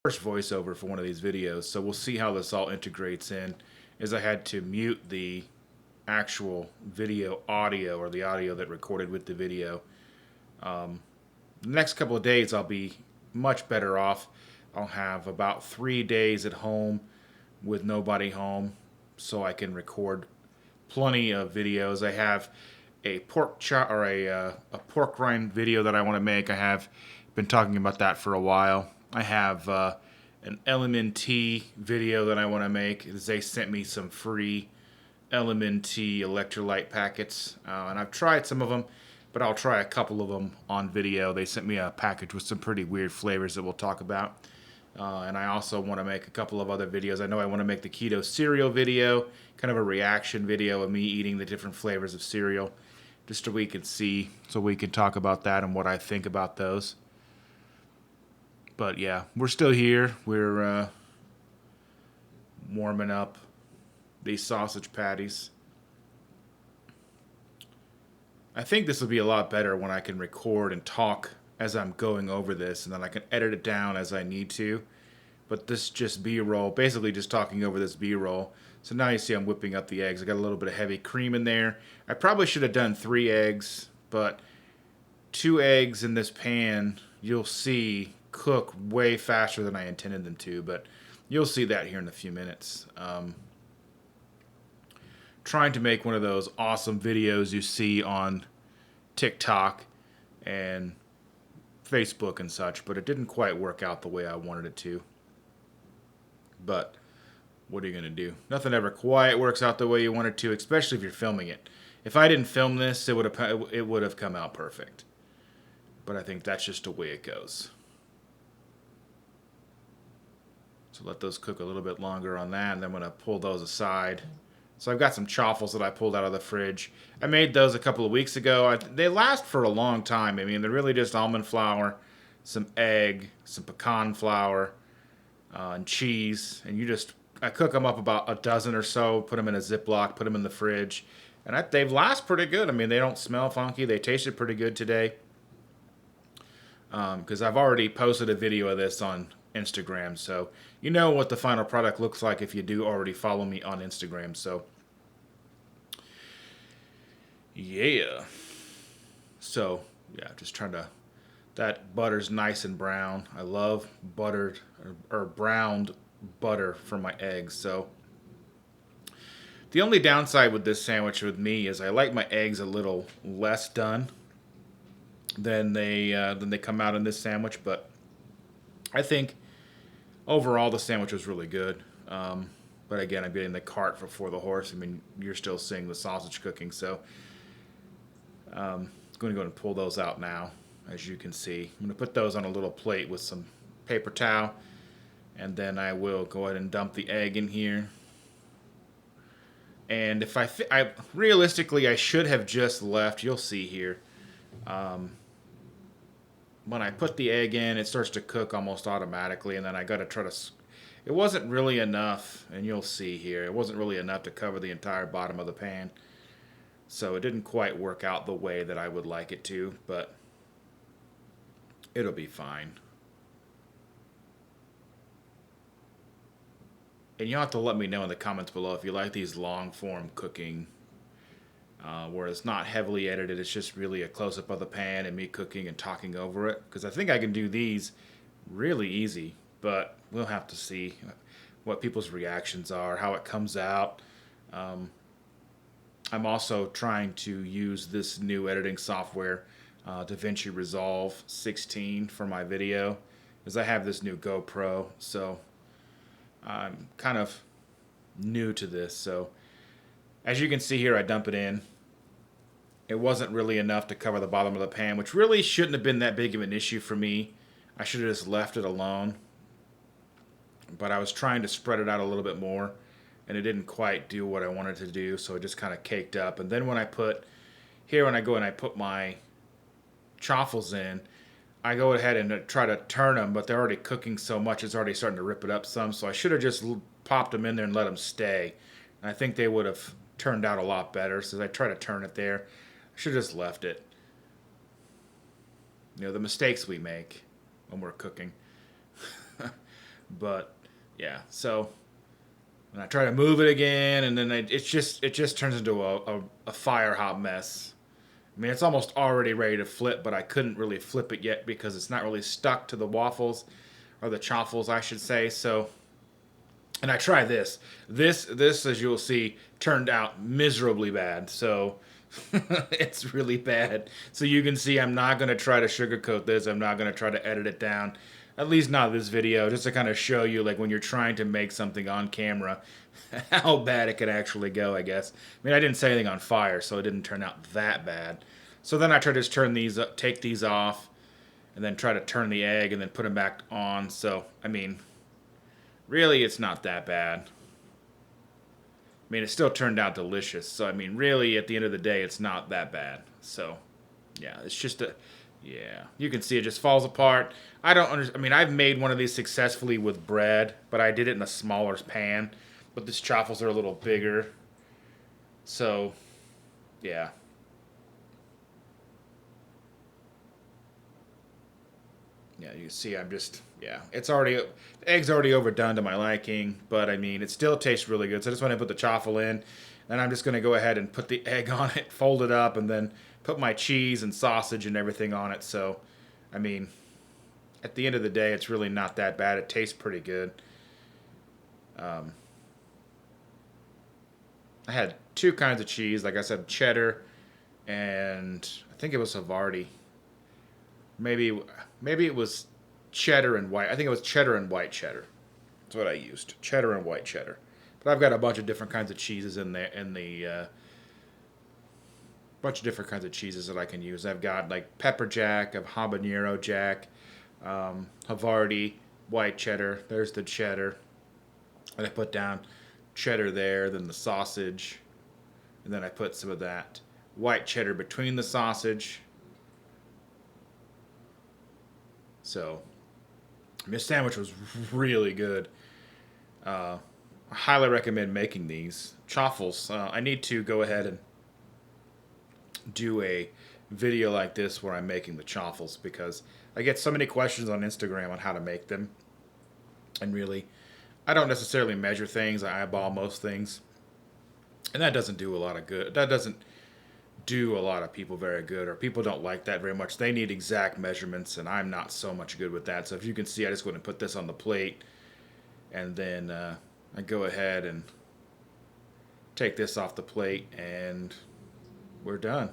first voiceover for one of these videos, so we'll see how this all integrates in. Is I had to mute the actual video audio, or the audio that recorded with the video. The next couple of days I'll be much better off. I'll have about 3 days at home with nobody home, so I can record plenty of videos. I have a pork chop, or a pork rind video that I want to make. I have been talking about that for a while. I have an LMNT video that I want to make. They sent me some free LMNT electrolyte packets, and I've tried some of them, but I'll try a couple of them on video. They sent me a package with some pretty weird flavors that we'll talk about. And I also want to make a couple of other videos. I know I want to make the keto cereal video, kind of a reaction video of me eating the different flavors of cereal, just so we can see, so we can talk about that and what I think about those. But yeah, we're still here. We're warming up these sausage patties. I think this will be a lot better when I can record and talk as I'm going over this, and then I can edit it down as I need to. But this just B-roll, basically just talking over this B-roll. So now you see I'm whipping up the eggs. I got a little bit of heavy cream in there. I probably should have done 3 eggs, but 2 eggs in this pan, you'll see, cook way faster than I intended them to, but you'll see that here in a few minutes. Trying to make one of those awesome videos you see on TikTok and Facebook and such, but it didn't quite work out the way I wanted it to. But what are you going to do? Nothing ever quite works out the way you want it to, especially if you're filming it. If I didn't film this, it would have come out perfect. But I think that's just the way it goes. So let those cook a little bit longer on that, and then I'm going to pull those aside. So I've got some chaffles that I pulled out of the fridge. I made those a couple of weeks ago. They last for a long time. I mean, they're really just almond flour, some egg, some pecan flour, and cheese. And I cook them up about a dozen or so, put them in a Ziploc, put them in the fridge. And they last pretty good. I mean, they don't smell funky. They tasted pretty good today. Because I've already posted a video of this on Instagram, so you know what the final product looks like if you do already follow me on Instagram. So yeah, just trying to, that butter's nice and brown. I love buttered or browned butter for my eggs. So the only downside with this sandwich with me is I like my eggs a little less done than they come out in this sandwich, but I think overall the sandwich was really good. But again, I'm getting the cart before the horse. I mean, you're still seeing the sausage cooking, so I'm going to go and pull those out now. As you can see, I'm going to put those on a little plate with some paper towel, and then I will go ahead and dump the egg in here. And if realistically, I should have just left. You'll see here. When I put the egg in, it starts to cook almost automatically, and then I got to try to. It wasn't really enough, and you'll see here, it wasn't really enough to cover the entire bottom of the pan. So it didn't quite work out the way that I would like it to, but it'll be fine. And you'll have to let me know in the comments below if you like these long form cooking, where it's not heavily edited, it's just really a close-up of the pan and me cooking and talking over it. Because I think I can do these really easy, but we'll have to see what people's reactions are, how it comes out. I'm also trying to use this new editing software, DaVinci Resolve 16, for my video, because I have this new GoPro, so I'm kind of new to this. So as you can see here, I dump it in. It wasn't really enough to cover the bottom of the pan, which really shouldn't have been that big of an issue for me. I should have just left it alone. But I was trying to spread it out a little bit more, and it didn't quite do what I wanted to do, so it just kind of caked up. And then when I go and I put my chaffles in, I go ahead and try to turn them, but they're already cooking so much, it's already starting to rip it up some. So I should have just popped them in there and let them stay. And I think they would have turned out a lot better. So I try to turn it there. I should have just left it. You know, the mistakes we make when we're cooking. But yeah, so and I try to move it again, and then it just turns into a fire hot mess. I mean, it's almost already ready to flip, but I couldn't really flip it yet because it's not really stuck to the waffles, or the chaffles, I should say. So, and I try this. This, as you'll see, turned out miserably bad. So, it's really bad. So you can see I'm not going to try to sugarcoat this. I'm not going to try to edit it down. At least not this video, just to kind of show you, like, when you're trying to make something on camera, how bad it could actually go, I guess. I mean, I didn't set anything on fire, so it didn't turn out that bad. So then I try to just turn these up, take these off, and then try to turn the egg and then put them back on. So, I mean, really, it's not that bad. I mean, it still turned out delicious. So, I mean, really, at the end of the day, it's not that bad. So, yeah, it's just a, yeah, you can see it just falls apart. I don't understand. I mean, I've made one of these successfully with bread, but I did it in a smaller pan. But these chaffles are a little bigger. So, yeah. Yeah, you can see I'm just, yeah, it's already, the egg's already overdone to my liking, but I mean, it still tastes really good. So I just want to put the chaffle in, and I'm just going to go ahead and put the egg on it, fold it up, and then put my cheese and sausage and everything on it. So, I mean, at the end of the day, it's really not that bad. It tastes pretty good. Um, I had two kinds of cheese, like I said, cheddar, and I think it was Havarti. Maybe it was cheddar and white. I think it was cheddar and white cheddar. That's what I used. Cheddar and white cheddar. But I've got a bunch of different kinds of cheeses in there, in the bunch of different kinds of cheeses that I can use. I've got like pepper jack, I've habanero jack, Havarti, white cheddar. There's the cheddar. And I put down cheddar there, then the sausage, and then I put some of that white cheddar between the sausage. So this sandwich was really good. I highly recommend making these chaffles. I need to go ahead and do a video like this where I'm making the chaffles because I get so many questions on Instagram on how to make them. And really, I don't necessarily measure things. I eyeball most things. And that doesn't do a lot of good. That doesn't do a lot of people very good, or people don't like that very much. They need exact measurements, and I'm not so much good with that. So if you can see, I just go ahead and put this on the plate, and then I go ahead and take this off the plate, and we're done.